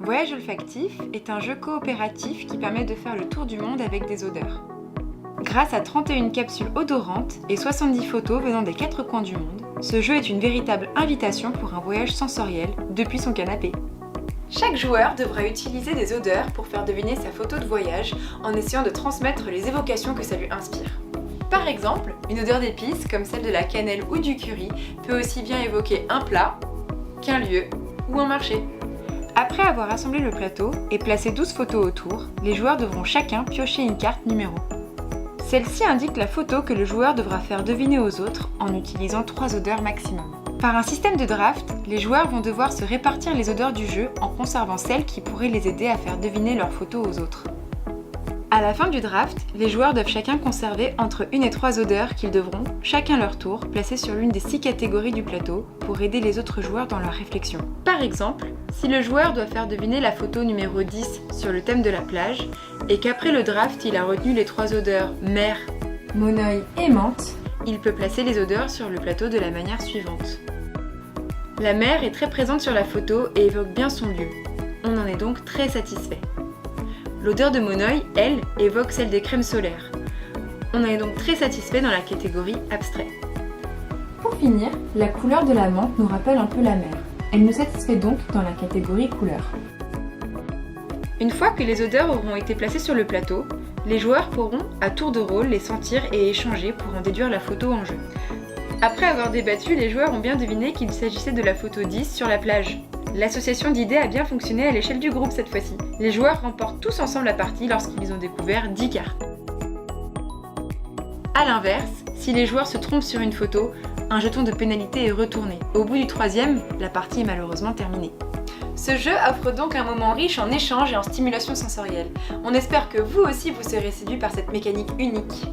Voyage olfactif est un jeu coopératif qui permet de faire le tour du monde avec des odeurs. Grâce à 31 capsules odorantes et 70 photos venant des 4 coins du monde, ce jeu est une véritable invitation pour un voyage sensoriel depuis son canapé. Chaque joueur devra utiliser des odeurs pour faire deviner sa photo de voyage en essayant de transmettre les évocations que ça lui inspire. Par exemple, une odeur d'épices comme celle de la cannelle ou du curry peut aussi bien évoquer un plat qu'un lieu ou un marché. Après avoir assemblé le plateau et placé 12 photos autour, les joueurs devront chacun piocher une carte numéro. Celle-ci indique la photo que le joueur devra faire deviner aux autres en utilisant 3 odeurs maximum. Par un système de draft, les joueurs vont devoir se répartir les odeurs du jeu en conservant celles qui pourraient les aider à faire deviner leurs photos aux autres. À la fin du draft, les joueurs doivent chacun conserver entre 1 et 3 odeurs qu'ils devront, chacun leur tour, placer sur l'une des 6 catégories du plateau pour aider les autres joueurs dans leur réflexion. Par exemple, si le joueur doit faire deviner la photo numéro 10 sur le thème de la plage et qu'après le draft il a retenu les 3 odeurs mer, monoï et menthe, il peut placer les odeurs sur le plateau de la manière suivante. La mer est très présente sur la photo et évoque bien son lieu. On en est donc très satisfait. L'odeur de monoï, elle, évoque celle des crèmes solaires. On est donc très satisfait dans la catégorie abstrait. Pour finir, la couleur de la menthe nous rappelle un peu la mer. Elle nous satisfait donc dans la catégorie couleur. Une fois que les odeurs auront été placées sur le plateau, les joueurs pourront, à tour de rôle, les sentir et échanger pour en déduire la photo en jeu. Après avoir débattu, les joueurs ont bien deviné qu'il s'agissait de la photo 10 sur la plage. L'association d'idées a bien fonctionné à l'échelle du groupe cette fois-ci. Les joueurs remportent tous ensemble la partie lorsqu'ils ont découvert 10 cartes. A l'inverse, si les joueurs se trompent sur une photo, un jeton de pénalité est retourné. Au bout du 3e, la partie est malheureusement terminée. Ce jeu offre donc un moment riche en échange et en stimulation sensorielle. On espère que vous aussi vous serez séduits par cette mécanique unique.